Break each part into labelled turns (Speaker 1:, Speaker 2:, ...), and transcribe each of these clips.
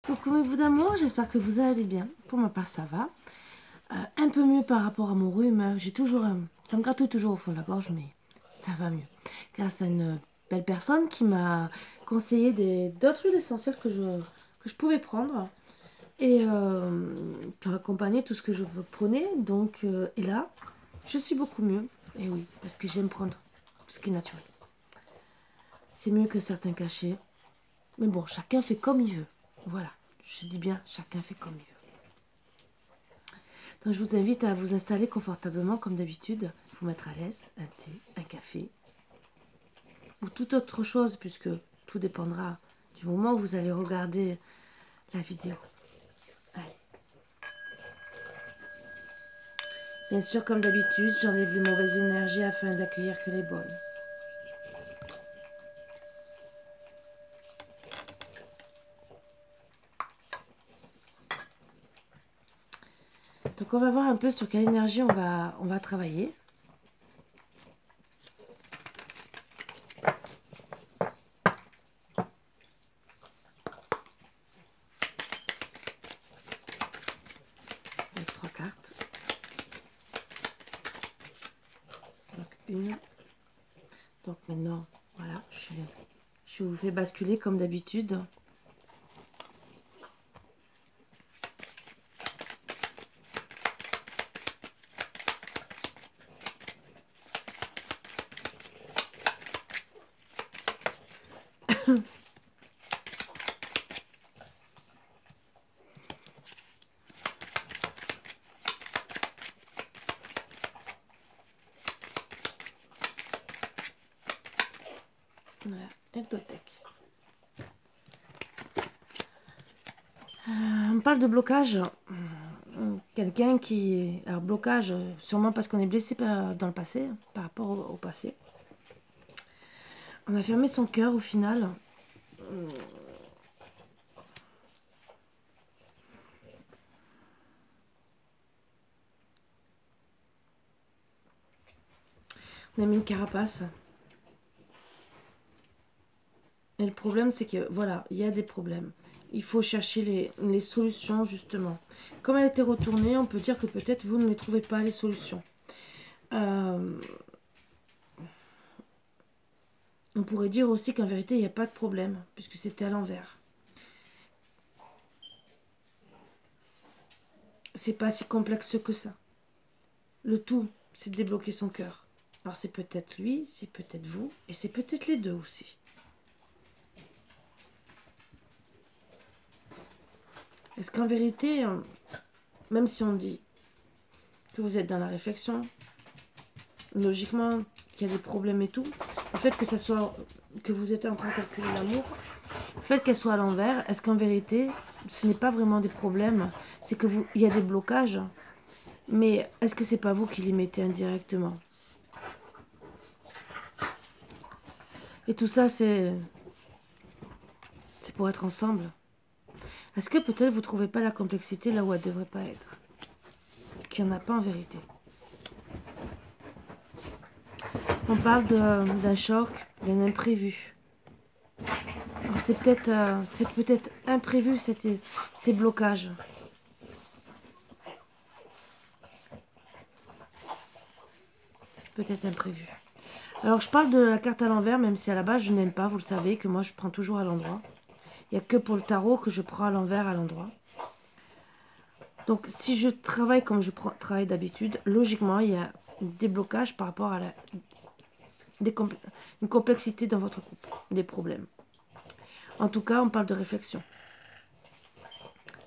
Speaker 1: Coucou mes bouts d'amour, j'espère que vous allez bien. Pour ma part, ça va. Un peu mieux par rapport à mon rhume. J'ai toujours ça me gratouille toujours au fond de la gorge, mais ça va mieux. Grâce à une belle personne qui m'a conseillé d'autres huiles essentielles que je pouvais prendre. Et qui a accompagné tout ce que je prenais. Donc, et là, je suis beaucoup mieux. Et oui, parce que j'aime prendre tout ce qui est naturel. C'est mieux que certains cachets. Mais bon, chacun fait comme il veut. Voilà, je dis bien, chacun fait comme il veut. Donc je vous invite à vous installer confortablement comme d'habitude, vous mettre à l'aise, un thé, un café, ou toute autre chose, puisque tout dépendra du moment où vous allez regarder la vidéo. Allez. Bien sûr, comme d'habitude, j'enlève les mauvaises énergies afin d'accueillir que les bonnes. Donc on va voir un peu sur quelle énergie on va travailler. Avec 3 cartes. Donc une. Donc maintenant, voilà, je vous fais basculer comme d'habitude. Voilà, un Totec. On parle de blocage. Quelqu'un qui... Alors blocage, sûrement parce qu'on est blessé dans le passé, par rapport au passé. On a fermé son cœur au final. On a mis une carapace. Et le problème, c'est que, voilà, il y a des problèmes. Il faut chercher les solutions, justement. Comme elle était retournée, on peut dire que peut-être vous ne les trouvez pas, les solutions. On pourrait dire aussi qu'en vérité, il n'y a pas de problème, puisque c'était à l'envers. C'est pas si complexe que ça. Le tout, c'est de débloquer son cœur. Alors c'est peut-être lui, c'est peut-être vous, et c'est peut-être les deux aussi. Est-ce qu'en vérité, même si on dit que vous êtes dans la réflexion, logiquement, qu'il y a des problèmes et tout, le fait que ça soit, que vous êtes en train de calculer l'amour, le fait qu'elle soit à l'envers, est-ce qu'en vérité, ce n'est pas vraiment des problèmes, c'est que il y a des blocages, mais est-ce que c'est pas vous qui les mettez indirectement? Et tout ça, c'est pour être ensemble. Est-ce que peut-être vous ne trouvez pas la complexité là où elle ne devrait pas être? Qu'il n'y en a pas en vérité. On parle d'un choc, d'un imprévu. C'est peut-être imprévu ces blocages. C'est peut-être imprévu. Alors je parle de la carte à l'envers, même si à la base je n'aime pas, vous le savez, que moi je prends toujours à l'endroit. Il n'y a que pour le tarot que je prends à l'envers, à l'endroit. Donc si je travaille comme je travaille d'habitude, logiquement il y a des blocages par rapport à une complexité dans votre couple, des problèmes. En tout cas, on parle de réflexion.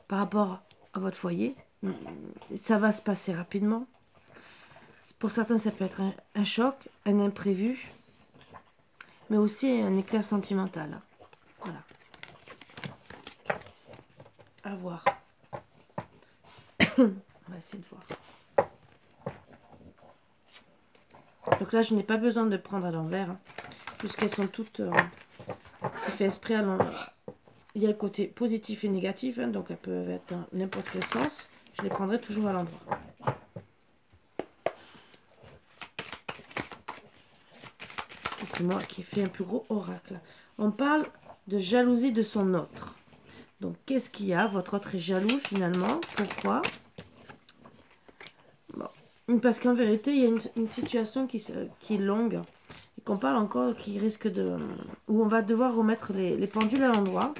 Speaker 1: Par rapport à votre foyer, ça va se passer rapidement. Pour certains, ça peut être un choc, un imprévu, mais aussi un éclair sentimental. Voilà. À voir. On va essayer de voir. Donc là, je n'ai pas besoin de prendre à l'envers, puisqu'elles sont toutes... c'est fait esprit à l'envers. Il y a le côté positif et négatif, donc elles peuvent être dans n'importe quel sens. Je les prendrai toujours à l'endroit. C'est moi qui ai fait un plus gros oracle. On parle de jalousie de son autre. Donc, qu'est-ce qu'il y a? Votre autre est jaloux, finalement. Pourquoi? Bon. Parce qu'en vérité, il y a une situation qui est longue. Et qu'on parle encore, qui risque de... où on va devoir remettre les pendules à l'endroit.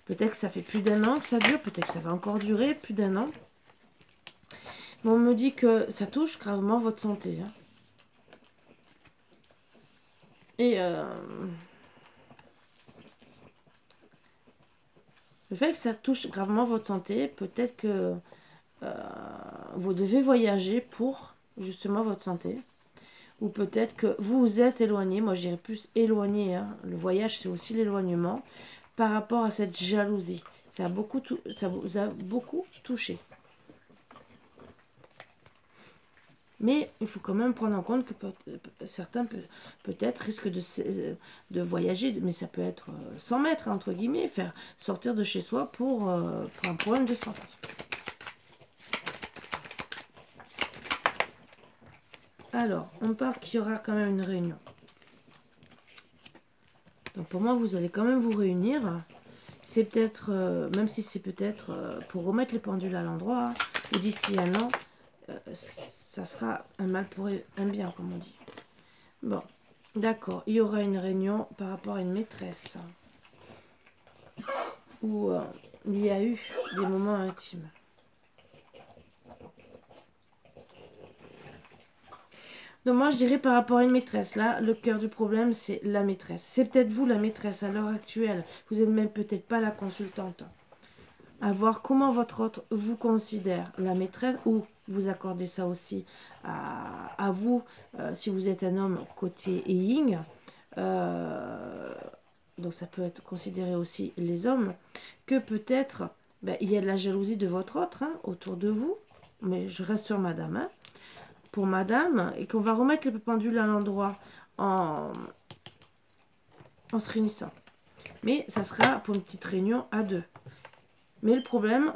Speaker 1: Peut-être que ça fait plus d'1 an que ça dure. Peut-être que ça va encore durer plus d'1 an. Mais on me dit que ça touche gravement votre santé. Hein. Et... le fait que ça touche gravement votre santé, peut-être que vous devez voyager pour justement votre santé. Ou peut-être que vous vous êtes éloigné. Moi, je dirais plus éloigné. Hein. Le voyage, c'est aussi l'éloignement par rapport à cette jalousie. Ça vous a beaucoup touché. Mais il faut quand même prendre en compte que certains peut-être risquent de voyager, mais ça peut être 100 mètres, entre guillemets, faire sortir de chez soi pour un problème de santé. Alors, on parle qu'il y aura quand même une réunion. Donc pour moi, vous allez quand même vous réunir. C'est peut-être, même si c'est peut-être pour remettre les pendules à l'endroit, ou d'ici 1 an, ça sera un mal pour un bien, comme on dit. Bon, d'accord. Il y aura une réunion par rapport à une maîtresse. Où il y a eu des moments intimes. Donc moi, je dirais par rapport à une maîtresse. Là, le cœur du problème, c'est la maîtresse. C'est peut-être vous, la maîtresse, à l'heure actuelle. Vous n'êtes même peut-être pas la consultante. À voir comment votre autre vous considère la maîtresse, ou vous accordez ça aussi à vous, si vous êtes un homme côté yin. Donc ça peut être considéré aussi les hommes, que peut-être il y a de la jalousie de votre autre autour de vous. Mais je reste sur madame. Hein. Pour madame, et qu'on va remettre les pendules à l'endroit en se réunissant. Mais ça sera pour une petite réunion à 2. Mais le problème,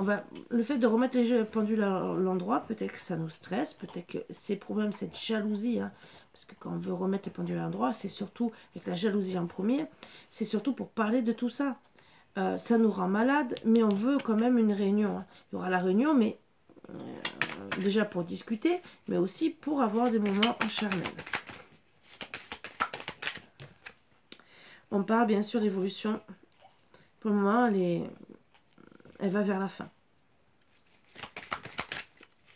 Speaker 1: le fait de remettre les pendules à l'endroit, peut-être que ça nous stresse, peut-être que ces problèmes, cette jalousie, hein, parce que quand on veut remettre les pendules à l'endroit, c'est surtout, avec la jalousie en premier, c'est surtout pour parler de tout ça. Ça nous rend malade, mais on veut quand même une réunion. Hein. Il y aura la réunion, mais déjà pour discuter, mais aussi pour avoir des moments charnels. On parle bien sûr d'évolution. Pour le moment, elle va vers la fin.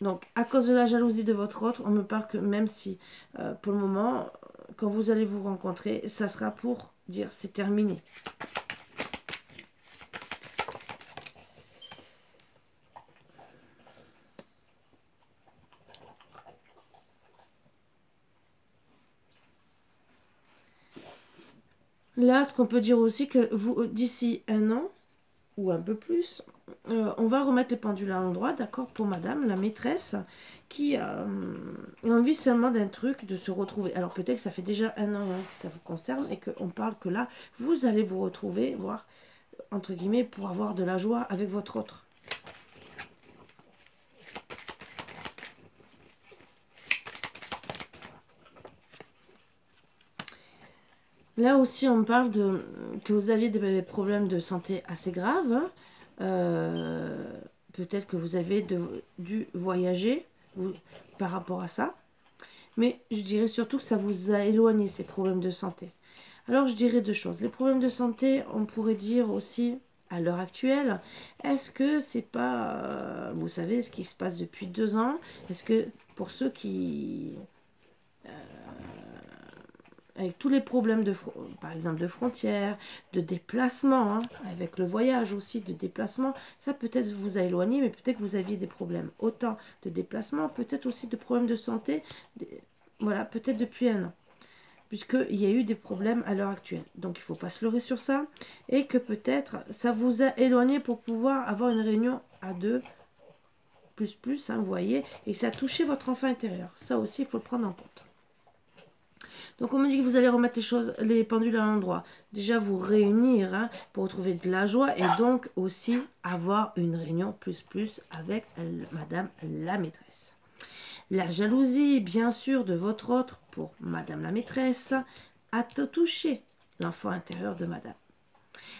Speaker 1: Donc, à cause de la jalousie de votre autre, on me parle que même si, pour le moment, quand vous allez vous rencontrer, ça sera pour dire c'est terminé. Là, ce qu'on peut dire aussi, que vous, d'ici 1 an, ou un peu plus, on va remettre les pendules à l'endroit, d'accord, pour madame, la maîtresse, qui a envie seulement d'un truc, de se retrouver. Alors peut-être que ça fait déjà 1 an que ça vous concerne, et qu'on parle que là, vous allez vous retrouver, voire, entre guillemets, pour avoir de la joie avec votre autre. Là aussi, on me parle que vous aviez des problèmes de santé assez graves. Hein. Peut-être que vous avez dû voyager par rapport à ça. Mais je dirais surtout que ça vous a éloigné, ces problèmes de santé. Alors, je dirais 2 choses. Les problèmes de santé, on pourrait dire aussi, à l'heure actuelle, est-ce que c'est pas... vous savez, ce qui se passe depuis 2 ans, est-ce que pour ceux qui... avec tous les problèmes, par exemple, de frontières, de déplacement, hein, avec le voyage aussi, de déplacement, ça peut-être vous a éloigné, mais peut-être que vous aviez des problèmes, autant de déplacement, peut-être aussi de problèmes de santé, voilà, peut-être depuis 1 an, puisqu'il y a eu des problèmes à l'heure actuelle. Donc, il ne faut pas se leurrer sur ça, et que peut-être ça vous a éloigné pour pouvoir avoir une réunion à 2, plus, hein, vous voyez, et ça a touché votre enfant intérieur. Ça aussi, il faut le prendre en compte. Donc on me dit que vous allez remettre les pendules à l'endroit. Déjà vous réunir, hein, pour retrouver de la joie, et donc aussi avoir une réunion plus avec madame la maîtresse. La jalousie, bien sûr, de votre autre pour madame la maîtresse a touché l'enfant intérieur de madame.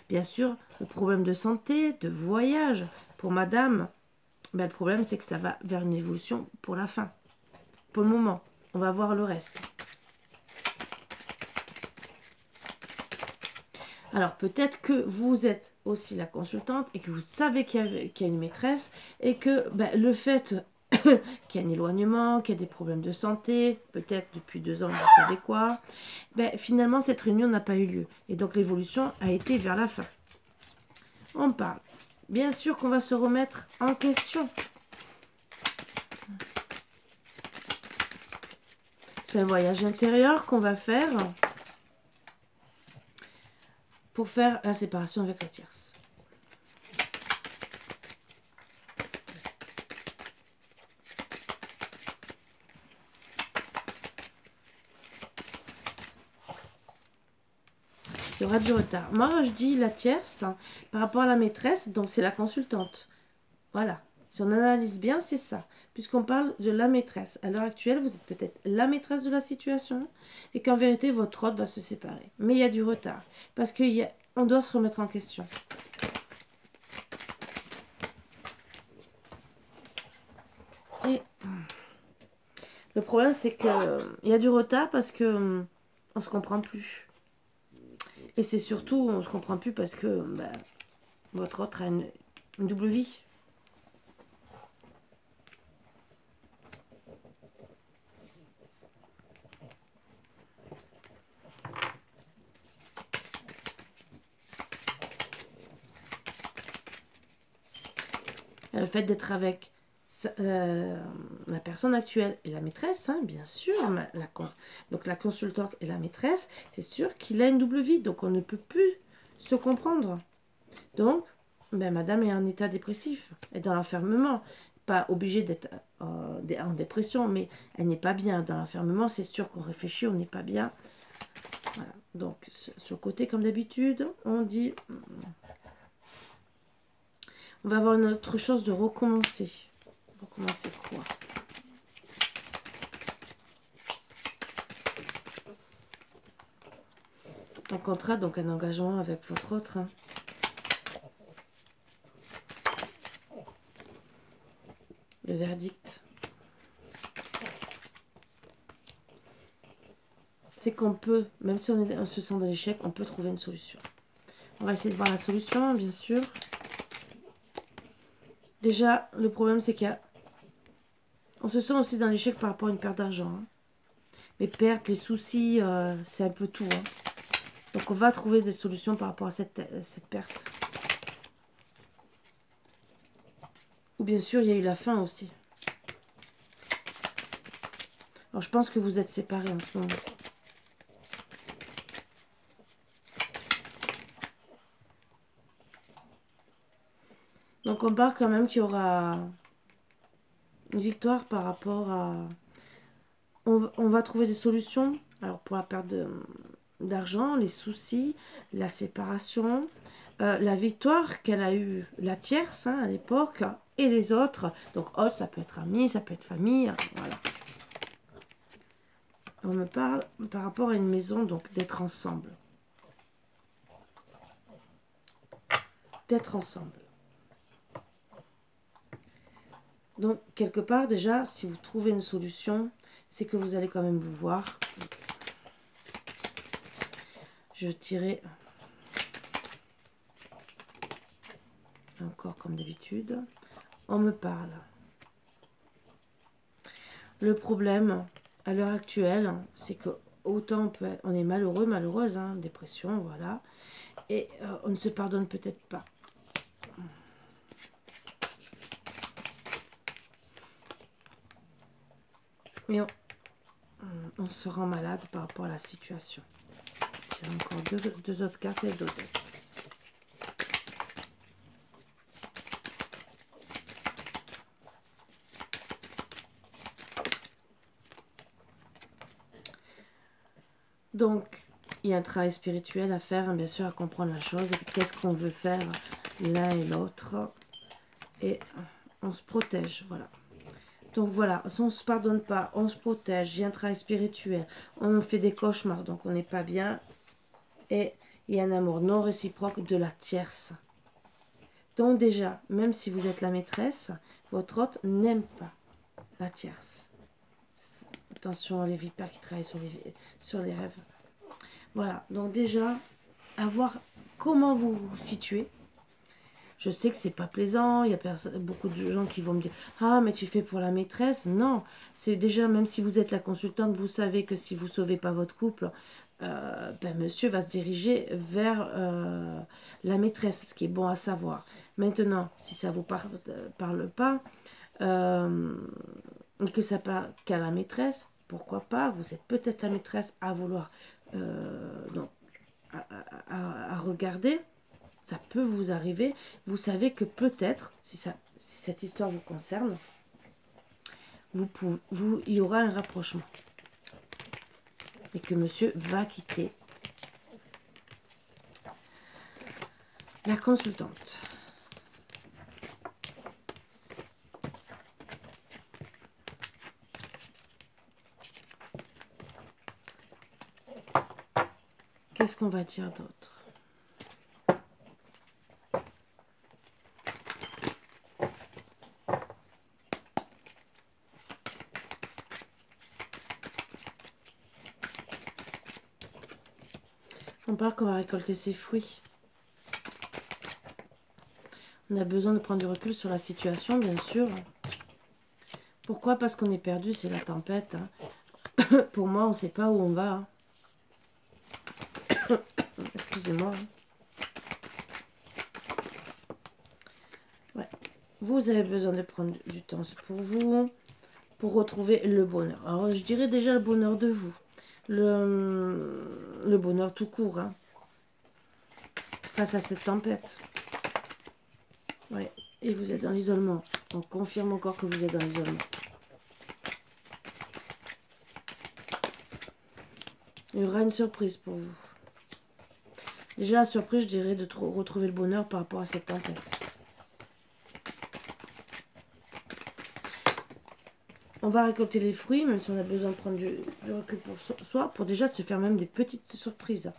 Speaker 1: Bien sûr, le problème de santé, de voyage, pour madame, ben, le problème c'est que ça va vers une évolution pour la fin. Pour le moment, on va voir le reste. Alors peut-être que vous êtes aussi la consultante et que vous savez qu'il y a une maîtresse et que ben, le fait qu'il y a un éloignement, qu'il y a des problèmes de santé, peut-être depuis 2 ans, vous savez quoi, ben, finalement cette réunion n'a pas eu lieu. Et donc l'évolution a été vers la fin. On parle. Bien sûr qu'on va se remettre en question. C'est un voyage intérieur qu'on va faire pour faire la séparation avec la tierce. Il y aura du retard. Moi, je dis la tierce par rapport à la maîtresse, donc c'est la consultante. Voilà. Si on analyse bien, c'est ça. Puisqu'on parle de la maîtresse. À l'heure actuelle, vous êtes peut-être la maîtresse de la situation et qu'en vérité, votre hôte va se séparer. Mais il y a du retard. Parce qu'on doit se remettre en question. Et le problème, c'est qu'il y a du retard parce que on se comprend plus. Et c'est surtout, on se comprend plus parce que ben, votre hôte a une double vie. Le fait d'être avec la personne actuelle et la maîtresse, hein, bien sûr, donc la consultante et la maîtresse, c'est sûr qu'il a une double vie, donc on ne peut plus se comprendre. Donc, ben, madame est en état dépressif, elle est dans l'enfermement, pas obligée d'être en dépression, mais elle n'est pas bien. Dans l'enfermement, c'est sûr qu'on réfléchit, on n'est pas bien. Voilà. Donc, sur le côté, comme d'habitude, on dit... On va avoir une autre chose de recommencer. Recommencer quoi? Un contrat, donc un engagement avec votre autre. Hein. Le verdict. C'est qu'on peut, même si on se sent dans l'échec, on peut trouver une solution. On va essayer de voir la solution, bien sûr. Déjà, le problème, c'est on se sent aussi dans l'échec par rapport à une perte d'argent. Hein. Les pertes, les soucis, c'est un peu tout. Hein. Donc, on va trouver des solutions par rapport à cette perte. Ou bien sûr, il y a eu la fin aussi. Alors, je pense que vous êtes séparés en ce moment. Donc, on parle quand même qu'il y aura une victoire par rapport à... On va trouver des solutions. Alors, pour la perte d'argent, les soucis, la séparation, la victoire qu'elle a eue, la tierce, hein, à l'époque, et les autres. Donc, ça peut être ami, ça peut être famille, voilà. On me parle par rapport à une maison, donc d'être ensemble. D'être ensemble. Donc, quelque part, déjà, si vous trouvez une solution, c'est que vous allez quand même vous voir. Je tirais encore comme d'habitude. On me parle. Le problème, à l'heure actuelle, c'est que autant on est malheureux, malheureuse, hein, dépression, voilà. Et on ne se pardonne peut-être pas. Mais on se rend malade par rapport à la situation. Il y a encore deux autres cartes et d'autres decks. Donc, il y a un travail spirituel à faire, bien sûr, à comprendre la chose. Qu'est-ce qu'on veut faire l'un et l'autre. Et on se protège, voilà. Donc voilà, si on ne se pardonne pas, on se protège, il y a un travail spirituel, on fait des cauchemars, donc on n'est pas bien. Et et un amour non réciproque de la tierce. Donc déjà, même si vous êtes la maîtresse, votre hôte n'aime pas la tierce. Attention les vipères qui travaillent sur les rêves. Voilà, donc déjà, à voir comment vous vous situez. Je sais que c'est pas plaisant, il y a beaucoup de gens qui vont me dire « Ah, mais tu fais pour la maîtresse ». Non, c'est déjà, même si vous êtes la consultante, vous savez que si vous ne sauvez pas votre couple, monsieur va se diriger vers la maîtresse, ce qui est bon à savoir. Maintenant, si ça ne vous parle pas, et que ça parle qu'à la maîtresse, pourquoi pas, vous êtes peut-être la maîtresse à vouloir donc, à regarder. Ça peut vous arriver. Vous savez que peut-être, si cette histoire vous concerne, il y aura un rapprochement. Et que monsieur va quitter la consultante. Qu'est-ce qu'on va dire d'autre? On parle qu'on va récolter ses fruits. On a besoin de prendre du recul sur la situation, bien sûr. Pourquoi? Parce qu'on est perdu, c'est la tempête. Hein. Pour moi, on ne sait pas où on va. Hein. Excusez-moi. Ouais. Vous avez besoin de prendre du temps pour vous, pour retrouver le bonheur. Alors, je dirais déjà le bonheur de vous. Le bonheur tout court. Hein. Face à cette tempête. Ouais. Et vous êtes dans l'isolement. On confirme encore que vous êtes dans l'isolement. Il y aura une surprise pour vous. Déjà, la surprise, je dirais, de retrouver le bonheur par rapport à cette tempête. On va récolter les fruits, même si on a besoin de prendre du recul pour soi, pour déjà se faire même des petites surprises.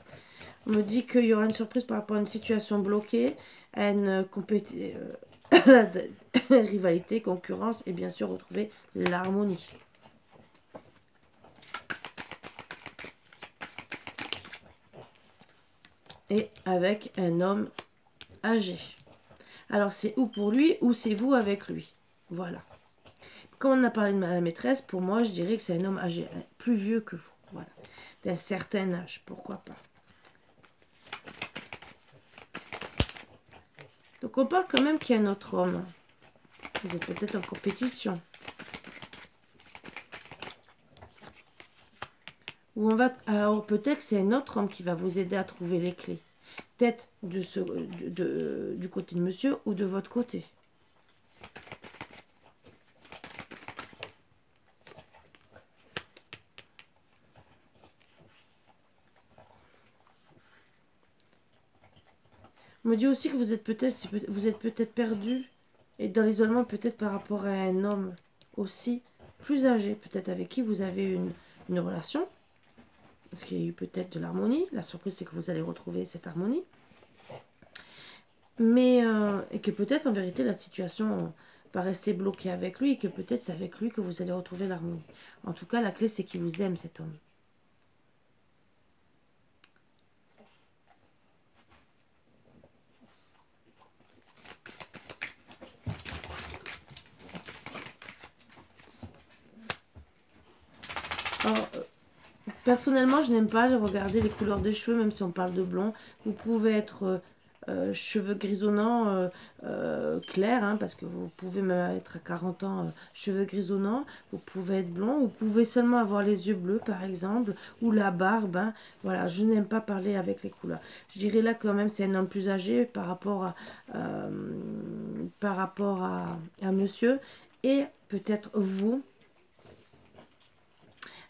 Speaker 1: On me dit qu'il y aura une surprise par rapport à une situation bloquée, à une rivalité, concurrence, et bien sûr retrouver l'harmonie. Et avec un homme âgé. Alors c'est ou pour lui ou c'est vous avec lui. Voilà. Comme on a parlé de ma maîtresse, pour moi je dirais que c'est un homme âgé, plus vieux que vous. Voilà. D'un certain âge, pourquoi pas. Donc on parle quand même qu'il y a un autre homme. Vous êtes peut-être en compétition. Ou on va, alors peut-être que c'est un autre homme qui va vous aider à trouver les clés. Peut-être du côté de monsieur ou de votre côté. On me dit aussi que vous êtes peut-être perdu et dans l'isolement peut-être par rapport à un homme aussi plus âgé, peut-être avec qui vous avez une relation. Parce qu'il y a eu peut-être de l'harmonie. La surprise, c'est que vous allez retrouver cette harmonie. Mais, et que peut-être, en vérité, la situation va rester bloquée avec lui. Et que peut-être, c'est avec lui que vous allez retrouver l'harmonie. En tout cas, la clé, c'est qu'il vous aime, cet homme. Alors, personnellement, je n'aime pas regarder les couleurs des cheveux, même si on parle de blond. Vous pouvez être cheveux grisonnants clairs, hein, parce que vous pouvez même être à 40 ans cheveux grisonnants. Vous pouvez être blond, vous pouvez seulement avoir les yeux bleus, par exemple, ou la barbe. Hein. Voilà, je n'aime pas parler avec les couleurs. Je dirais là quand même, c'est un homme plus âgé par rapport à monsieur. Et peut-être vous,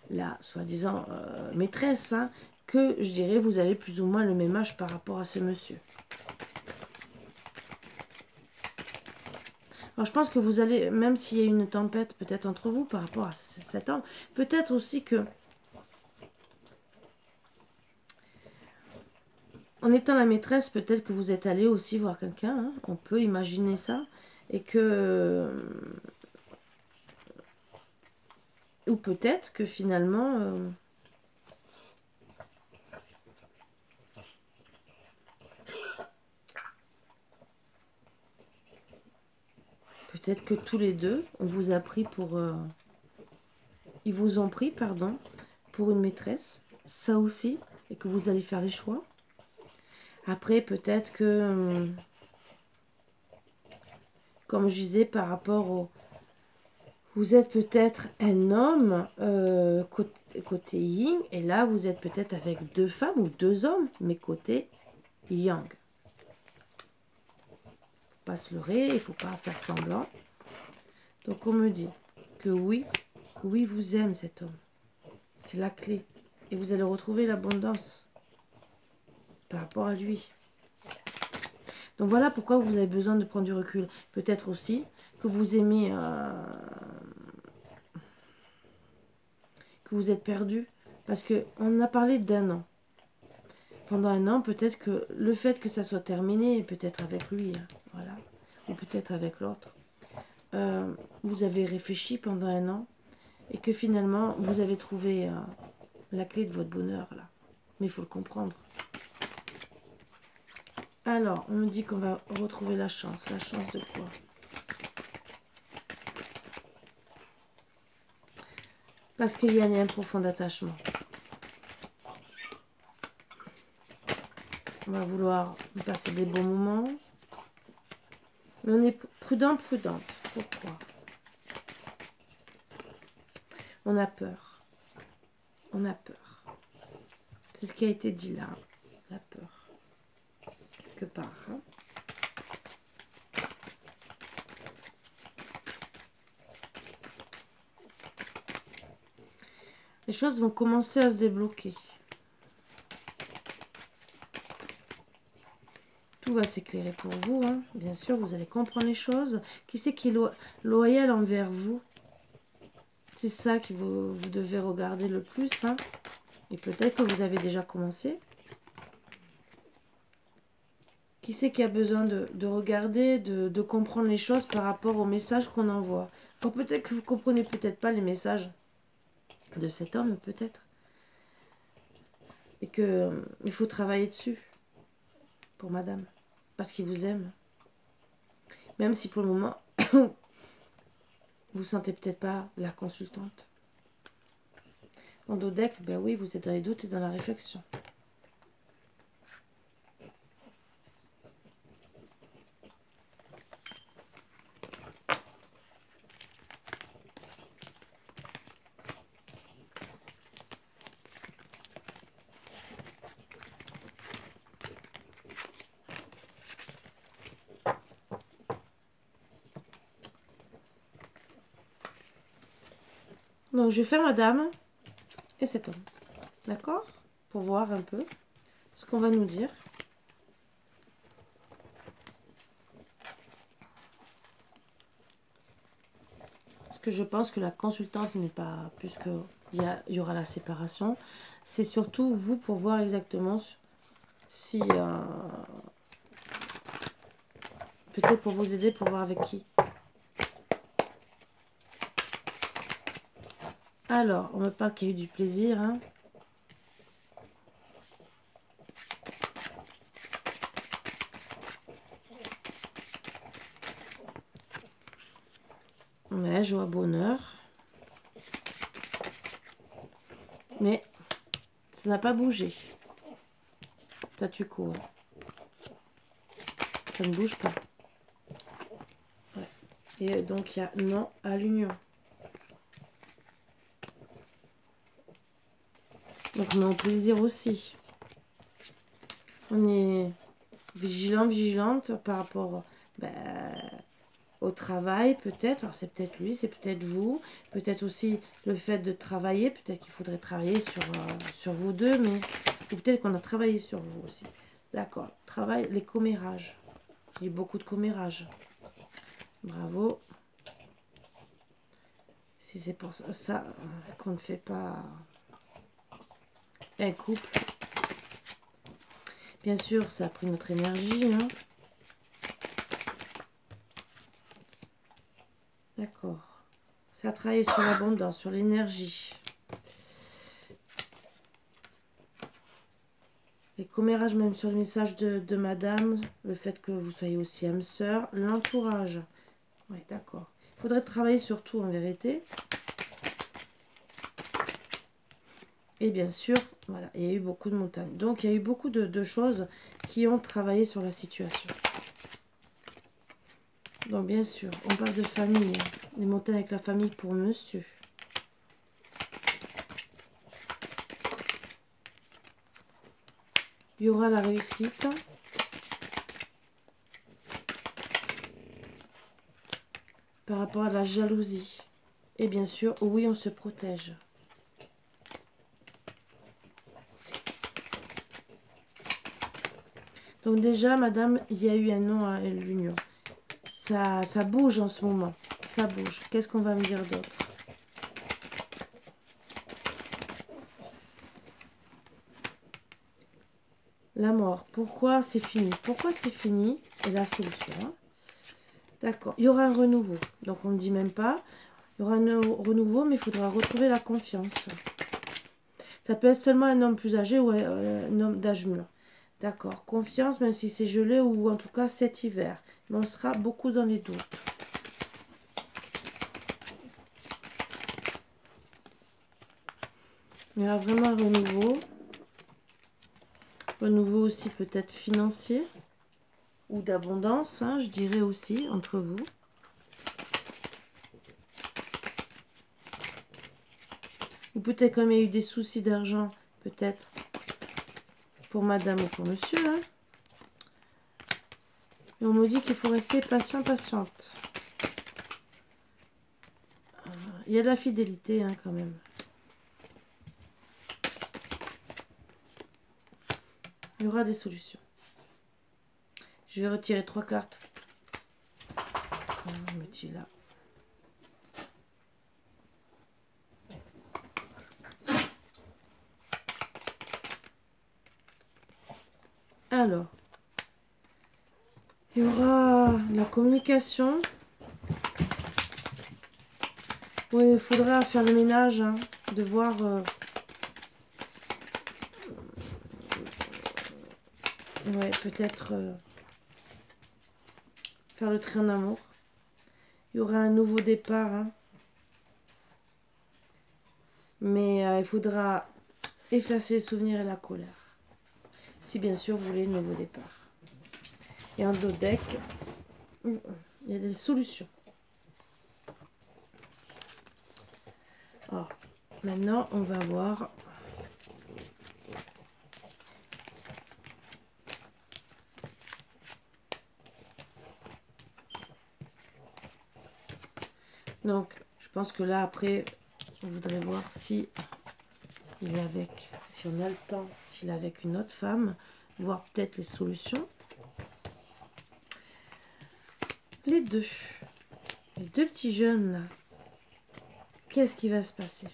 Speaker 1: la soi-disant maîtresse, hein, que je dirais vous avez plus ou moins le même âge par rapport à ce monsieur. Alors je pense que vous allez, même s'il y a une tempête peut-être entre vous par rapport à cet homme, peut-être aussi que En étant la maîtresse, peut-être que vous êtes allé aussi voir quelqu'un, hein, on peut imaginer ça, et que... ou peut-être que finalement... peut-être que tous les deux, on vous a pris pour... ils vous ont pris, pardon, pour une maîtresse, ça aussi, et que vous allez faire les choix. Après, peut-être que... comme je disais, par rapport au... vous êtes peut-être un homme côté yin, et là, vous êtes peut-être avec 2 femmes ou 2 hommes, mais côté yang. Faut pas se leurrer, il ne faut pas faire semblant. Donc, on me dit que oui, oui, vous aime cet homme. C'est la clé. Et vous allez retrouver l'abondance par rapport à lui. Donc, voilà pourquoi vous avez besoin de prendre du recul. Peut-être aussi que vous aimez... que vous êtes perdu. Parce qu'on a parlé d'1 an. Pendant 1 an, peut-être que le fait que ça soit terminé, peut-être avec lui, hein, voilà, ou peut-être avec l'autre, vous avez réfléchi pendant 1 an et que finalement, vous avez trouvé la clé de votre bonheur, là. Mais il faut le comprendre. Alors, on me dit qu'on va retrouver la chance. La chance de quoi? Parce qu'il y a un profond attachement. On va vouloir passer des bons moments. Mais on est prudent, prudente. Pourquoi? On a peur. On a peur. C'est ce qui a été dit là. La peur. Quelque part. Hein. Les choses vont commencer à se débloquer. Tout va s'éclairer pour vous. Hein. Bien sûr, vous allez comprendre les choses. Qui c'est qui est loyal envers vous? C'est ça que vous devez regarder le plus. Hein. Et peut-être que vous avez déjà commencé. Qui c'est qui a besoin de regarder, de comprendre les choses par rapport aux messages qu'on envoie? Or, peut-être que vous ne comprenez peut-être pas les messages de cet homme, peut-être. Et que il faut travailler dessus pour madame. Parce qu'il vous aime. Même si pour le moment, vous sentez peut-être pas la consultante. En dos deck, ben oui, vous êtes dans les doutes et dans la réflexion. Donc, je vais faire madame et cet homme. D'accord? Pour voir un peu ce qu'on va nous dire. Parce que je pense que la consultante n'est pas... puisque il y aura la séparation. C'est surtout vous pour voir exactement si... peut-être pour vous aider, pour voir avec qui. Alors, on me parle qu'il y a eu du plaisir. Hein. Ouais, joie, bonheur. Mais ça n'a pas bougé. Statu quo. Ça ne bouge pas. Ouais. Et donc, il y a non à l'union. Donc, non au plaisir aussi. On est vigilant, vigilante par rapport au travail, peut-être. Alors, c'est peut-être lui, c'est peut-être vous. Peut-être aussi le fait de travailler. Peut-être qu'il faudrait travailler sur vous deux, mais... ou peut-être qu'on a travaillé sur vous aussi. D'accord. Travail, les commérages. Il y a beaucoup de commérages. Bravo. Si c'est pour ça qu'on ne fait pas un couple. Bien sûr, ça a pris notre énergie. Hein. D'accord. Ça a travaillé sur l'abondance, sur l'énergie. Les commérages, même sur le message de madame, le fait que vous soyez aussi âme sœur, l'entourage. Oui, d'accord. Il faudrait travailler sur tout en vérité. Et bien sûr, voilà, il y a eu beaucoup de montagnes. Donc, il y a eu beaucoup de choses qui ont travaillé sur la situation. Donc, bien sûr, on parle de famille. Hein. Les montagnes avec la famille pour monsieur. Il y aura la réussite. Par rapport à la jalousie. Et bien sûr, oui, on se protège. Donc déjà, madame, il y a eu un non à l'union. Ça bouge en ce moment. Ça bouge. Qu'est-ce qu'on va me dire d'autre? La mort. Pourquoi c'est fini? Pourquoi c'est fini? Et la solution. Hein. D'accord. Il y aura un renouveau. Donc on ne dit même pas. Il y aura un renouveau, mais il faudra retrouver la confiance. Ça peut être seulement un homme plus âgé ou un homme d'âge mûr. D'accord. Confiance, même si c'est gelé ou en tout cas cet hiver. Mais on sera beaucoup dans les doutes. Il y aura vraiment un renouveau. Renouveau aussi peut-être financier. Ou d'abondance, hein, je dirais aussi, entre vous. Ou peut-être comme il y a eu des soucis d'argent, peut-être, pour madame ou pour monsieur. Hein. Et on me dit qu'il faut rester patient, patiente. Il y a de la fidélité, hein, quand même. Il y aura des solutions. Je vais retirer 3 cartes. Je me dis là. Alors, il y aura la communication. Oui, il faudra faire le ménage, hein, de voir... ouais, peut-être faire le tri en amour. Il y aura un nouveau départ. Hein. Mais il faudra effacer les souvenirs et la colère. Si bien sûr vous voulez un nouveau départ. Et en dos deck, il y a des solutions. Alors, maintenant, on va voir... Donc, je pense que là, après, on voudrait voir si il est avec, si on a le temps, s'il est avec une autre femme, voir peut-être les solutions. Les deux petits jeunes là, qu'est-ce qui va se passer?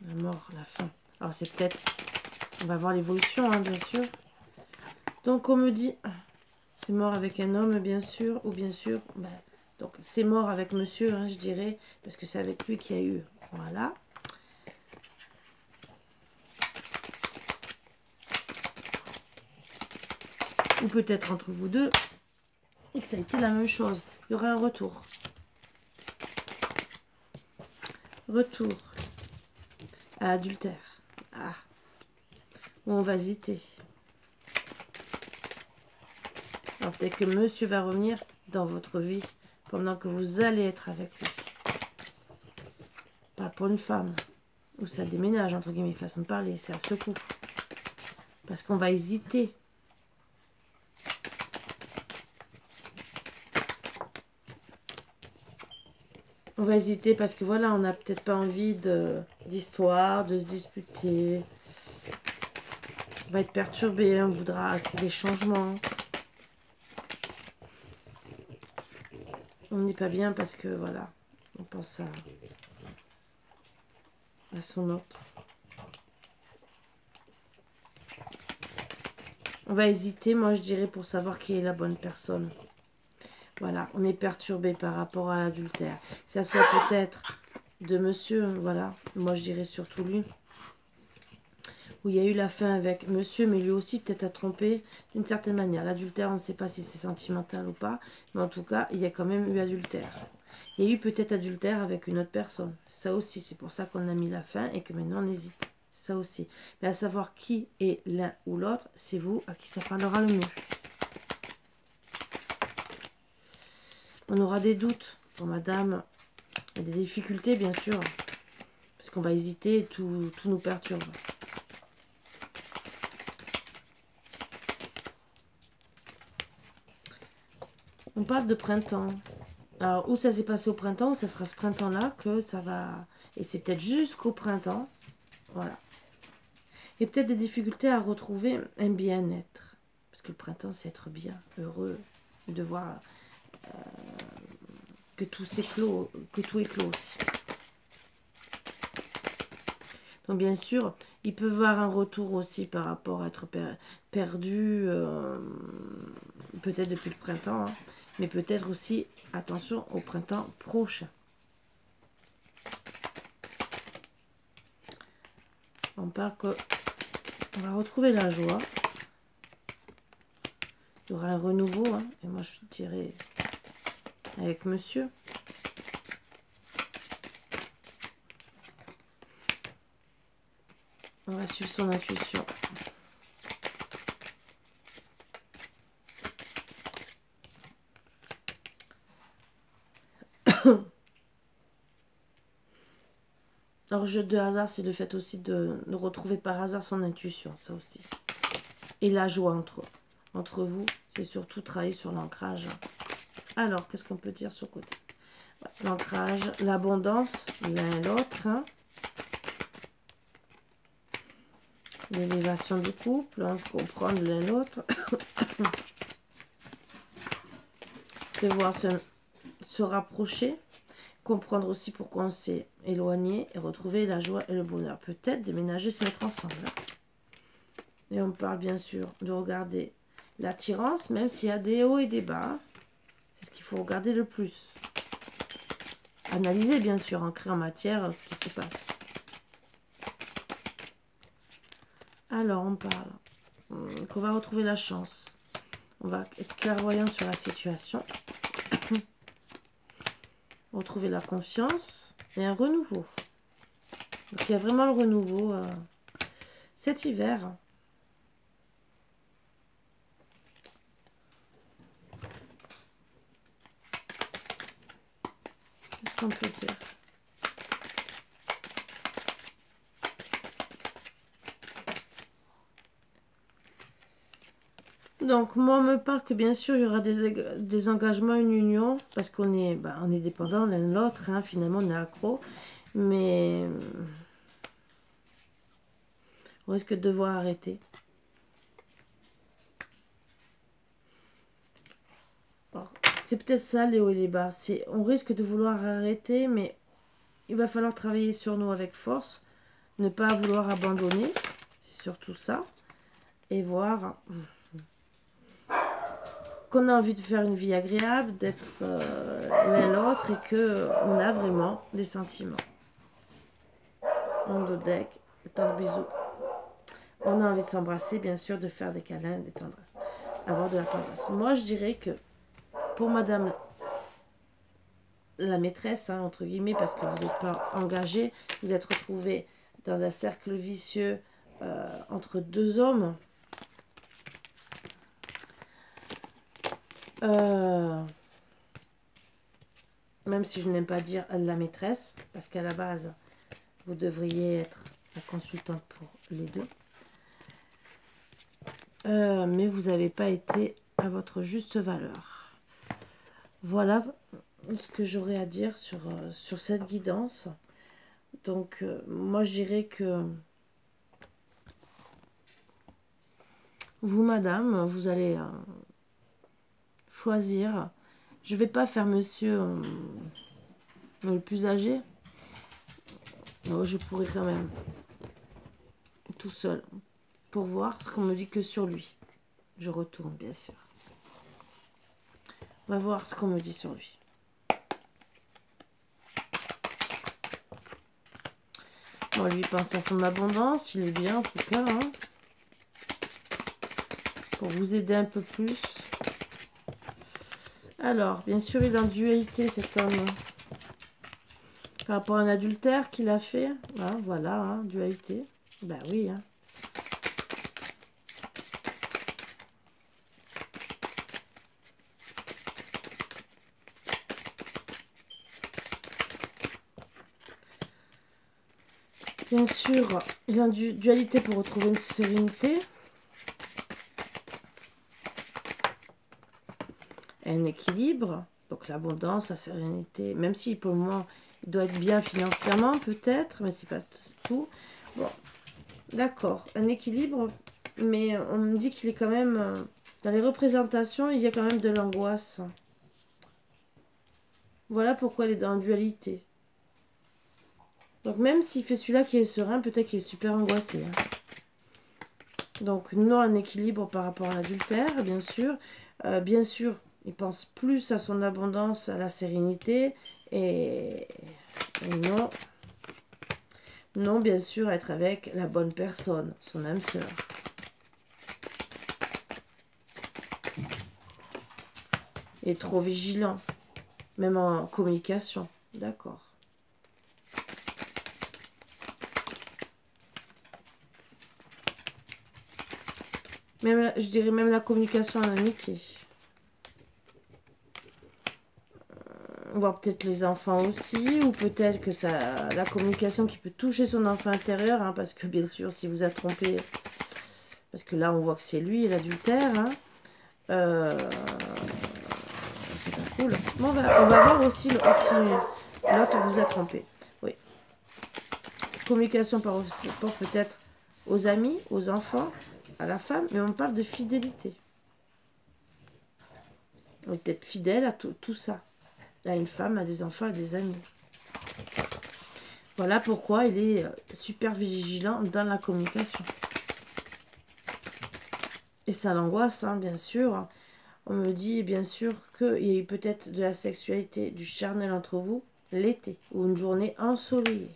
Speaker 1: La mort, la fin. Alors c'est peut-être, on va voir l'évolution, hein, bien sûr. Donc on me dit, c'est mort avec un homme, bien sûr, ou bien sûr, ben, donc c'est mort avec monsieur, hein, je dirais, parce que c'est avec lui qu'il y a eu, voilà. Ou peut-être entre vous deux, et que ça a été la même chose. Il y aurait un retour. Retour à l'adultère. Ah. Où on va hésiter. Alors peut-être que monsieur va revenir dans votre vie pendant que vous allez être avec lui. Pas pour une femme. Ou ça déménage, entre guillemets, façon de parler. C'est à ce coup. Parce qu'on va hésiter. On va hésiter parce que voilà, on n'a peut-être pas envie d'histoire, de se disputer. On va être perturbé, on voudra acter des changements. On n'est pas bien parce que, voilà, on pense à son autre. On va hésiter, moi je dirais, pour savoir qui est la bonne personne. Voilà, on est perturbé par rapport à l'adultère. Que ça soit peut-être de monsieur, voilà, moi je dirais surtout lui. Où il y a eu la fin avec monsieur, mais lui aussi peut-être a trompé d'une certaine manière. L'adultère, on ne sait pas si c'est sentimental ou pas, mais en tout cas, il y a quand même eu adultère. Il y a eu peut-être adultère avec une autre personne. Ça aussi, c'est pour ça qu'on a mis la fin et que maintenant on hésite. Ça aussi. Mais à savoir qui est l'un ou l'autre, c'est vous à qui ça parlera le mieux. On aura des doutes pour madame, et des difficultés bien sûr, parce qu'on va hésiter et tout nous perturbe. On parle de printemps. Alors, où ça s'est passé au printemps, ou ça sera ce printemps-là que ça va... Et c'est peut-être jusqu'au printemps. Voilà. Et peut-être des difficultés à retrouver un bien-être. Parce que le printemps, c'est être bien, heureux, de voir que tout s'éclot, que tout éclot aussi. Donc bien sûr, il peut y avoir un retour aussi par rapport à être perdu, peut-être depuis le printemps, hein, mais peut-être aussi, attention, au printemps prochain. On parle que on va retrouver la joie. Il y aura un renouveau, hein, et moi je dirais avec monsieur. On va suivre son intuition. Alors, jeu de hasard, c'est le fait aussi de retrouver par hasard son intuition, ça aussi. Et la joie entre vous, c'est surtout travailler sur l'ancrage. Alors, qu'est-ce qu'on peut dire sur le côté? L'ancrage, l'abondance, l'un et l'autre. Hein. L'élévation du couple, hein, comprendre l'un l'autre. Devoir se rapprocher. Comprendre aussi pourquoi on s'est éloigné et retrouver la joie et le bonheur. Peut-être déménager, se mettre ensemble. Et on parle bien sûr de regarder l'attirance, même s'il y a des hauts et des bas. C'est ce qu'il faut regarder le plus. Analyser bien sûr, ancrer en matière ce qui se passe. Alors on parle qu'on va retrouver la chance. On va être clairvoyant sur la situation. Retrouver la confiance et un renouveau. Donc il y a vraiment le renouveau cet hiver. Qu'est-ce qu'on peut dire? Donc, moi, on me parle que bien sûr, il y aura des engagements, une union, parce qu'on est, on est dépendants l'un de l'autre, hein, finalement, on est accro, mais on risque de devoir arrêter. C'est peut-être ça, les hauts et les bas. On risque de vouloir arrêter, mais il va falloir travailler sur nous avec force, ne pas vouloir abandonner, c'est surtout ça, et voir qu'on a envie de faire une vie agréable, d'être l'un l'autre et qu'on a vraiment des sentiments. On deck, tant de bisous. On a envie de s'embrasser, bien sûr, de faire des câlins, des tendresses. Avoir de la tendresse. Moi, je dirais que pour madame la maîtresse, hein, entre guillemets, parce que vous n'êtes pas engagé, vous êtes retrouvé dans un cercle vicieux entre deux hommes. Même si je n'aime pas dire la maîtresse, parce qu'à la base, vous devriez être la consultante pour les deux. Mais vous n'avez pas été à votre juste valeur. Voilà ce que j'aurais à dire sur cette guidance. Donc, moi, je dirais que vous, madame, vous allez choisir. Je vais pas faire monsieur le plus âgé. Oh, je pourrais quand même. Tout seul. Pour voir ce qu'on me dit que sur lui. Je retourne, bien sûr. On va voir ce qu'on me dit sur lui. Bon, lui pense à son abondance. Il est bien, en tout cas. Hein. Pour vous aider un peu plus. Alors, bien sûr, il est en dualité, cet homme. Par rapport à un adultère qu'il a fait. Ah, voilà, hein, dualité. Ben oui, hein. Bien sûr, il a une dualité pour retrouver une sérénité. Un équilibre. Donc l'abondance, la sérénité. Même si pour le moment, il doit être bien financièrement peut-être. Mais c'est pas tout. Bon, d'accord. Un équilibre. Mais on me dit qu'il est quand même... dans les représentations, il y a quand même de l'angoisse. Voilà pourquoi il est dans la dualité. Donc même s'il fait celui-là qui est serein, peut-être qu'il est super angoissé. Hein. Donc non, un équilibre par rapport à l'adultère, bien sûr. Bien sûr, il pense plus à son abondance, à la sérénité. Et non. Non, bien sûr, être avec la bonne personne, son âme sœur. Il est trop vigilant. Même en communication. D'accord. Même, je dirais même la communication en amitié. Voir peut-être les enfants aussi, ou peut-être que ça, la communication qui peut toucher son enfant intérieur, hein, parce que bien sûr, si vous êtes trompé, parce que là, on voit que c'est lui, l'adultère, hein, c'est pas cool. Bon, on va voir aussi l'autre vous a trompé. Oui. Communication par rapport peut-être aux amis, aux enfants, à la femme, mais on parle de fidélité. On est peut-être fidèle à tout ça. À une femme, à des enfants, à des amis. Voilà pourquoi il est super vigilant dans la communication. Et ça l'angoisse, hein, bien sûr. On me dit, bien sûr, qu'il y a eu peut-être de la sexualité, du charnel entre vous, l'été, ou une journée ensoleillée.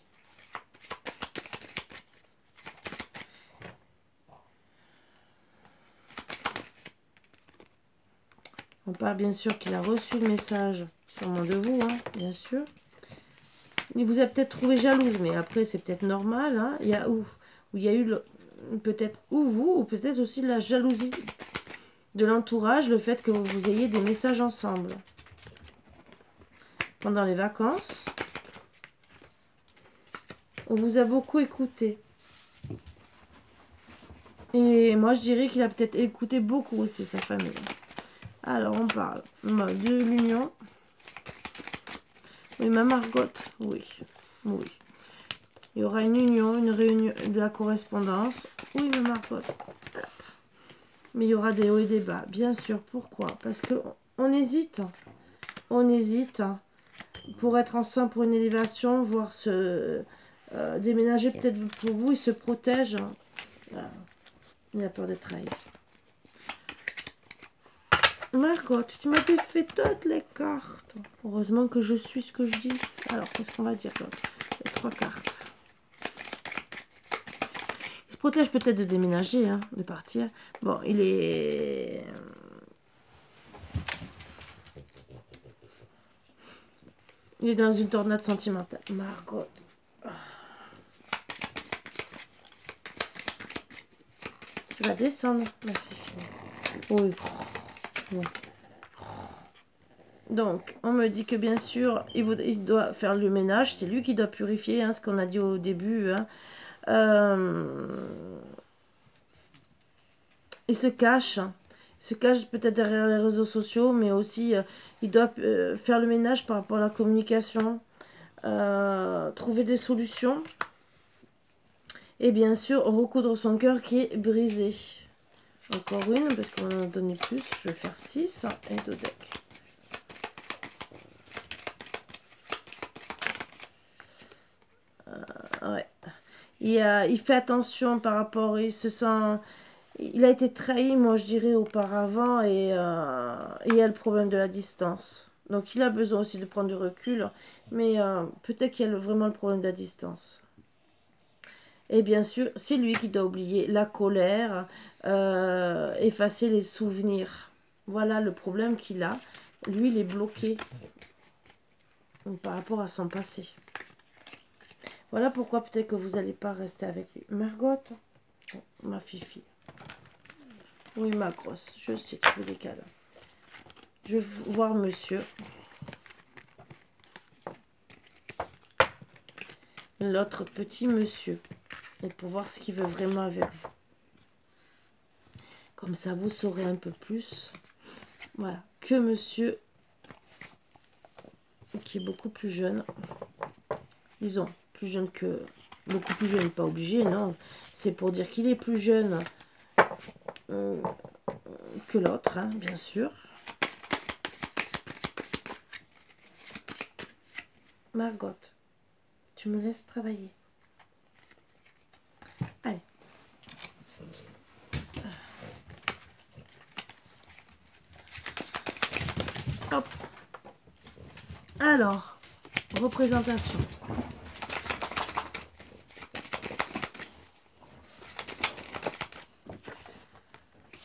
Speaker 1: On parle bien sûr qu'il a reçu le message, sûrement de vous, hein, bien sûr. Il vous a peut-être trouvé jalouse, mais après c'est peut-être normal. Hein. Il y a où il y a eu peut-être ou vous, ou peut-être aussi la jalousie de l'entourage, le fait que vous ayez des messages ensemble. Pendant les vacances, on vous a beaucoup écouté. Et moi je dirais qu'il a peut-être écouté beaucoup aussi sa famille. Alors, on parle de l'union. Oui, ma Margot, oui. Oui. Il y aura une union, une réunion de la correspondance. Oui, ma Margot. Mais il y aura des hauts et des bas, bien sûr. Pourquoi? Parce qu'on hésite. On hésite pour être ensemble pour une élévation, voire se déménager peut-être pour vous. Il se protège. Il a peur d'être trahi. Margot, tu m'avais fait toutes les cartes. Heureusement que je suis ce que je dis. Alors, qu'est-ce qu'on va dire là? Les 3 cartes. Il se protège peut-être de déménager, hein, de partir. Bon, il est... Il est dans une tornade sentimentale. Margot. Tu vas descendre, ma fille. Oui. Donc, on me dit que bien sûr, il doit faire le ménage. C'est lui qui doit purifier, hein, ce qu'on a dit au début. Hein. Il se cache. Il se cache peut-être derrière les réseaux sociaux, mais aussi, il doit faire le ménage par rapport à la communication. Trouver des solutions. Et bien sûr, recoudre son cœur qui est brisé. Encore une, parce qu'on en a donné plus. Je vais faire 6 et 2 decks. il fait attention par rapport, il se sent... Il a été trahi, moi je dirais, auparavant, et il y a le problème de la distance. Donc il a besoin aussi de prendre du recul, mais peut-être qu'il y a vraiment le problème de la distance. Et bien sûr, c'est lui qui doit oublier la colère, effacer les souvenirs. Voilà le problème qu'il a. Lui, il est bloqué par rapport à son passé. Voilà pourquoi peut-être que vous n'allez pas rester avec lui. Margot, ma fifi. Oui, ma grosse, je sais, je vous décale. Je vais voir monsieur. L'autre petit monsieur. Et pour voir ce qu'il veut vraiment avec vous. Comme ça, vous saurez un peu plus. Voilà, que monsieur qui est beaucoup plus jeune. Disons, plus jeune que... Beaucoup plus jeune, pas obligé, non. C'est pour dire qu'il est plus jeune que l'autre, hein, bien sûr. Margot, tu me laisses travailler. Allez. Hop. Alors, représentation.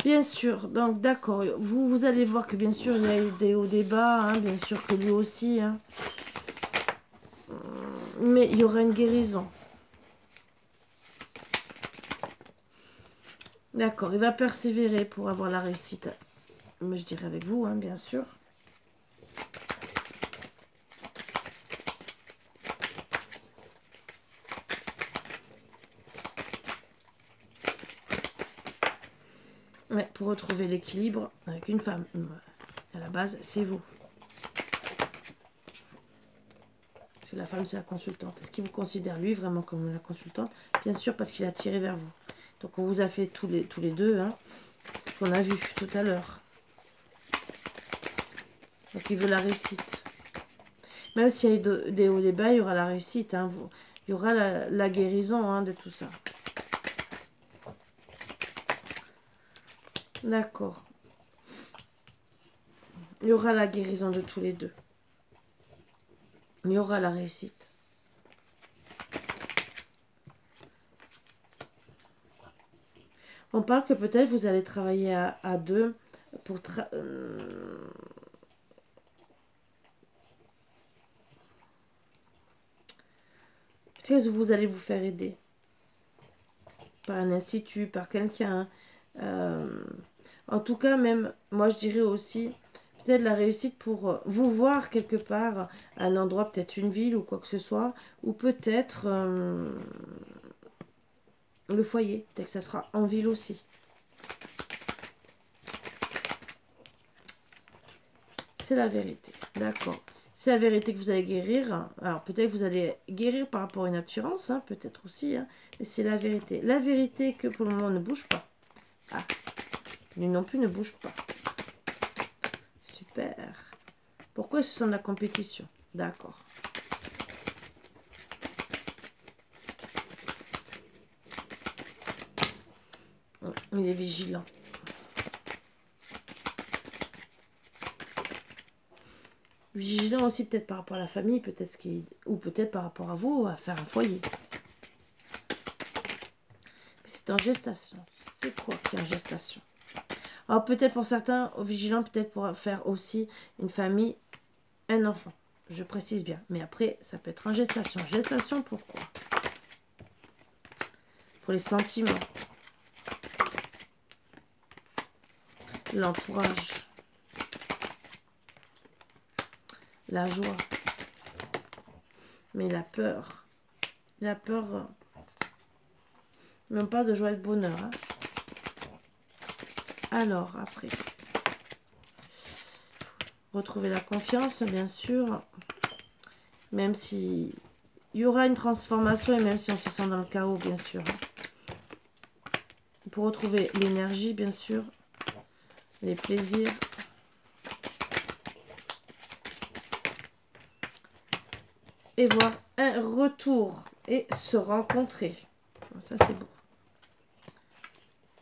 Speaker 1: Bien sûr, donc d'accord, vous allez voir que bien sûr il y a eu des hauts des bas, hein, bien sûr que lui aussi, hein. Mais il y aura une guérison. D'accord, il va persévérer pour avoir la réussite. Mais je dirais avec vous, hein, bien sûr. Ouais, pour retrouver l'équilibre avec une femme. À la base, c'est vous. Parce que la femme, c'est la consultante. Est-ce qu'il vous considère, lui, vraiment comme la consultante? Bien sûr, parce qu'il a tiré vers vous. Donc, on vous a fait tous les deux, hein, ce qu'on a vu tout à l'heure. Donc, il veut la réussite. Même s'il y a eu des hauts, des bas, il y aura la réussite. Hein, il y aura la guérison, hein, de tout ça. D'accord. Il y aura la guérison de tous les deux. Il y aura la réussite. On parle que peut-être vous allez travailler à deux pour... peut-être que vous allez vous faire aider. Par un institut, par quelqu'un. En tout cas, même, moi je dirais aussi... peut-être la réussite pour vous voir quelque part, à un endroit, peut-être une ville ou quoi que ce soit, ou peut-être le foyer, peut-être que ça sera en ville aussi. C'est la vérité, d'accord. C'est la vérité que vous allez guérir. Alors peut-être que vous allez guérir par rapport à une assurance, hein, peut-être aussi, hein, mais c'est la vérité. La vérité que pour le moment ne bouge pas. Ah, lui non plus ne bouge pas. Super. Pourquoi ce sont de la compétition? D'accord. Il est vigilant. Vigilant aussi peut-être par rapport à la famille, peut-être ou peut-être par rapport à vous, à faire un foyer. C'est en gestation. C'est quoi qui est en gestation? Alors peut-être pour certains, vigilant peut-être pour faire aussi une famille, un enfant. Je précise bien. Mais après, ça peut être en gestation. Gestation, pourquoi? Pour les sentiments. L'entourage. La joie. Mais la peur. La peur. Même pas de joie et de bonheur. Hein. Alors, après. Retrouver la confiance, bien sûr. Même si il y aura une transformation et même si on se sent dans le chaos, bien sûr. Pour retrouver l'énergie, bien sûr. Les plaisirs. Et voir un retour et se rencontrer. Ça, c'est beau.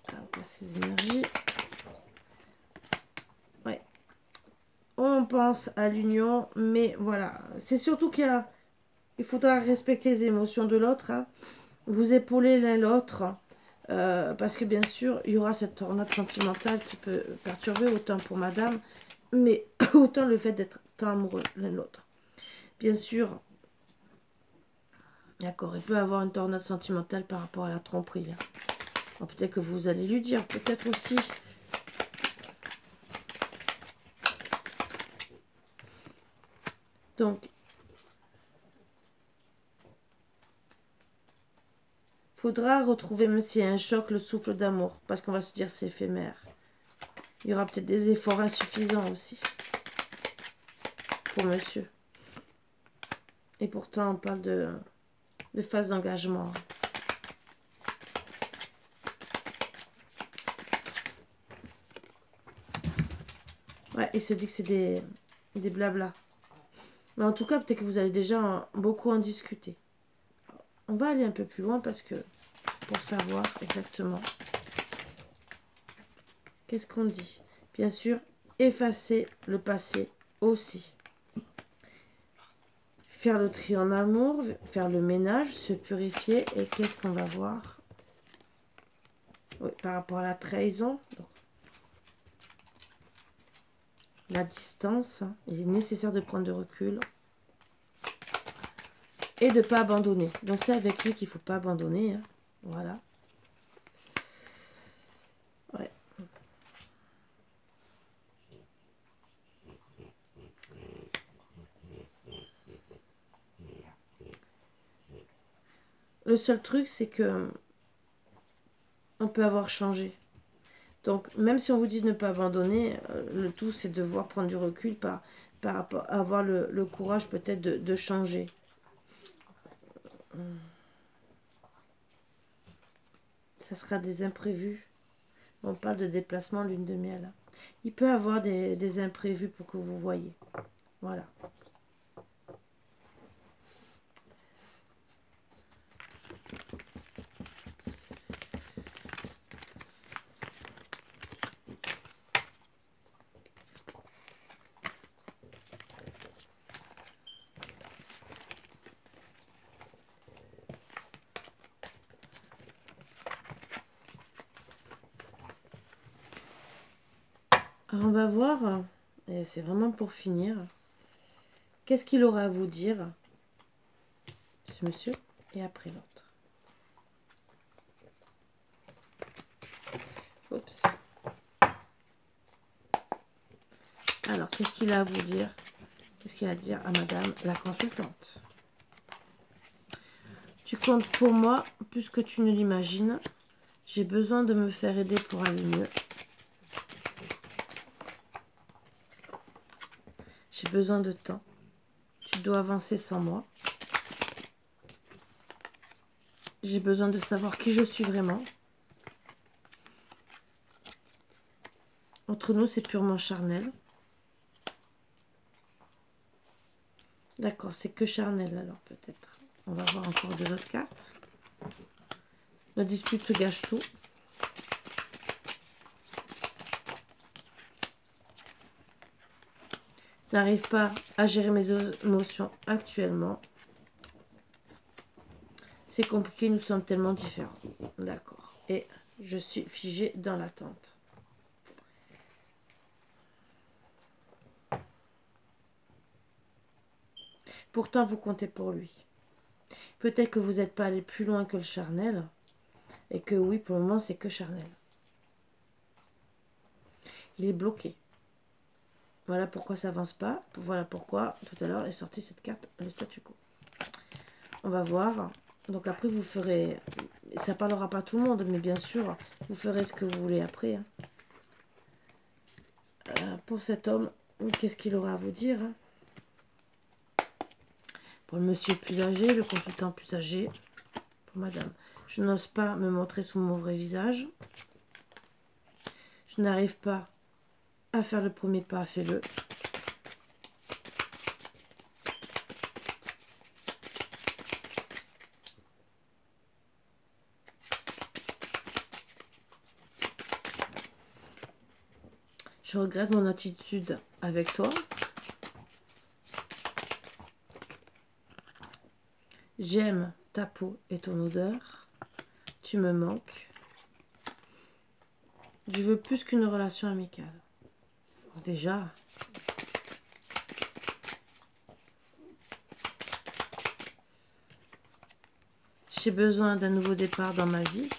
Speaker 1: Alors, on passe les énergies. Ouais. On pense à l'union, mais voilà. C'est surtout il faudra respecter les émotions de l'autre. Hein. Vous épaulez l'un l'autre. Parce que bien sûr, il y aura cette tornade sentimentale qui peut perturber autant pour madame, mais autant le fait d'être tant amoureux l'un de l'autre. Bien sûr, d'accord, il peut avoir une tornade sentimentale par rapport à la tromperie. Hein. Peut-être que vous allez lui dire, peut-être aussi. Donc, faudra retrouver, même s'il y a un choc, le souffle d'amour, parce qu'on va se dire c'est éphémère. Il y aura peut-être des efforts insuffisants aussi pour monsieur. Et pourtant, on parle de phase d'engagement. Ouais, il se dit que c'est des blabla. Mais en tout cas, peut-être que vous allez déjà beaucoup en discuter. On va aller un peu plus loin parce que pour savoir exactement qu'est-ce qu'on dit. Bien sûr, effacer le passé aussi. Faire le tri en amour, faire le ménage, se purifier. Et qu'est-ce qu'on va voir? Oui, par rapport à la trahison. Donc, la distance. Il est nécessaire de prendre de recul. Et de ne pas abandonner. Donc c'est avec lui qu'il ne faut pas abandonner. Hein. Voilà. Ouais. Le seul truc, c'est que on peut avoir changé. Donc, même si on vous dit de ne pas abandonner, le tout, c'est de devoir prendre du recul par rapport à avoir le courage peut-être de changer. Ça sera des imprévus. On parle de déplacement lune de miel. Il peut y avoir des imprévus pour que vous voyez. Voilà. Alors on va voir, et c'est vraiment pour finir, qu'est-ce qu'il aura à vous dire, ce monsieur, et après l'autre. Oups. Alors, qu'est-ce qu'il a à vous dire? Qu'est-ce qu'il a à dire à madame la consultante? Tu comptes pour moi plus que tu ne l'imagines. J'ai besoin de me faire aider pour aller mieux. J'ai besoin de temps. Tu dois avancer sans moi. J'ai besoin de savoir qui je suis vraiment. Entre nous, c'est purement charnel. D'accord, c'est que charnel alors peut-être. On va voir encore deux autres cartes. La dispute gâche tout. Je n'arrive pas à gérer mes émotions actuellement. C'est compliqué, nous sommes tellement différents. D'accord. Et je suis figée dans l'attente. Pourtant, vous comptez pour lui. Peut-être que vous n'êtes pas allé plus loin que le charnel. Et que oui, pour le moment, c'est que charnel. Il est bloqué. Voilà pourquoi ça avance pas. Voilà pourquoi, tout à l'heure, est sortie cette carte, le statu quo. On va voir. Donc après, vous ferez... Ça parlera pas à tout le monde, mais bien sûr, vous ferez ce que vous voulez après. Hein. Pour cet homme, qu'est-ce qu'il aura à vous dire hein? Pour le monsieur plus âgé, le consultant plus âgé. Pour madame, je n'ose pas me montrer sous mon vrai visage. Je n'arrive pas à faire le premier pas, fais-le. Je regrette mon attitude avec toi. J'aime ta peau et ton odeur. Tu me manques. Je veux plus qu'une relation amicale. Déjà. J'ai besoin d'un nouveau départ dans ma vie.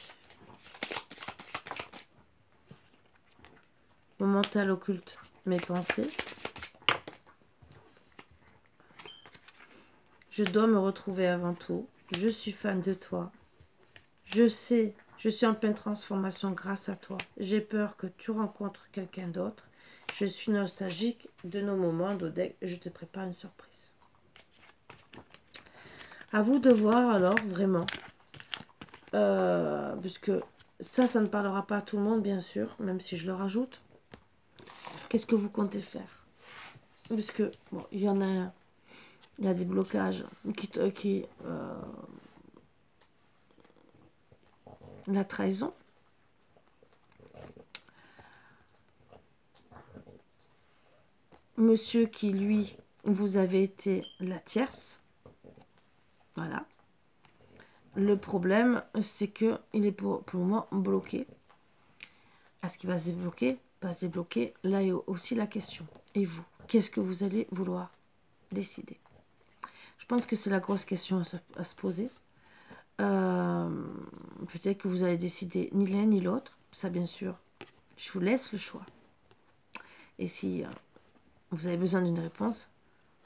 Speaker 1: Mon mental occulte mes pensées. Je dois me retrouver avant tout. Je suis fan de toi. Je sais, je suis en pleine transformation grâce à toi. J'ai peur que tu rencontres quelqu'un d'autre. Je suis nostalgique de nos moments d'Odeg. Je te prépare une surprise. À vous de voir alors, vraiment. Puisque ça ne parlera pas à tout le monde, bien sûr, même si je le rajoute. Qu'est-ce que vous comptez faire? Puisque, bon, il y en a... Il y a des blocages la trahison. Monsieur qui, lui, vous avez été la tierce. Voilà. Le problème, c'est qu'il est pour le moment bloqué. Est-ce qu'il va se débloquer? Pas se débloquer. Là est aussi la question. Et vous, qu'est-ce que vous allez vouloir décider? Je pense que c'est la grosse question à se poser. Peut-être que vous allez décider ni l'un ni l'autre. Ça, bien sûr, je vous laisse le choix. Et si vous avez besoin d'une réponse,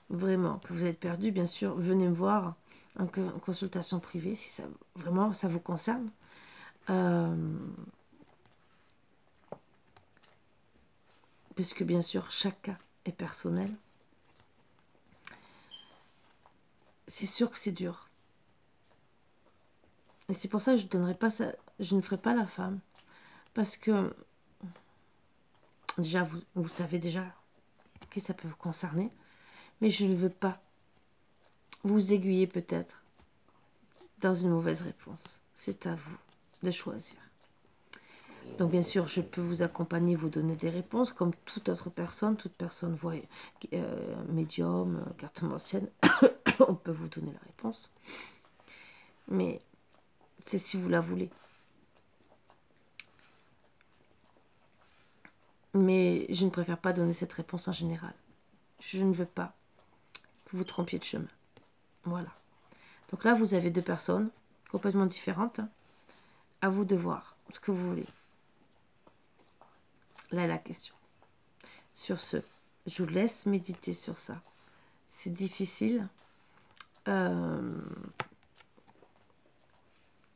Speaker 1: vraiment, que vous êtes perdu, bien sûr, venez me voir en consultation privée, si ça vraiment ça vous concerne. Puisque, bien sûr, chaque cas est personnel. C'est sûr que c'est dur. Et c'est pour ça que je donnerai pas ça, je ne ferai pas la femme. Parce que, déjà, vous savez déjà qui ça peut vous concerner. Mais je ne veux pas vous aiguiller peut-être dans une mauvaise réponse. C'est à vous de choisir. Donc bien sûr, je peux vous accompagner, vous donner des réponses, comme toute personne voit médium, carte mentienne, on peut vous donner la réponse. Mais c'est si vous la voulez. Mais je ne préfère pas donner cette réponse en général. Je ne veux pas que vous trompiez de chemin. Voilà. Donc là, vous avez deux personnes complètement différentes. À vous de voir ce que vous voulez. Là est la question. Sur ce, je vous laisse méditer sur ça. C'est difficile.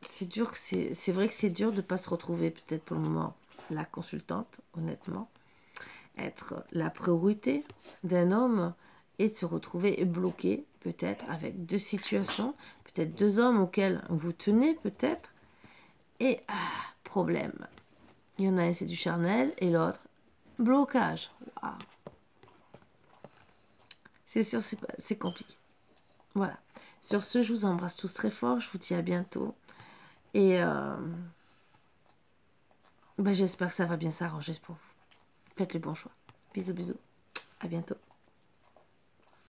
Speaker 1: C'est dur, c'est vrai que c'est dur de ne pas se retrouver peut-être pour le moment la consultante, honnêtement. Être la priorité d'un homme et de se retrouver bloqué peut-être avec deux situations, peut-être deux hommes auxquels vous tenez peut-être. Et problème. Il y en a un c'est du charnel et l'autre blocage. Wow. C'est sûr c'est compliqué. Voilà. Sur ce, je vous embrasse tous très fort. Je vous dis à bientôt. Et j'espère que ça va bien s'arranger pour vous. Faites les bons choix. Bisous, bisous. À bientôt.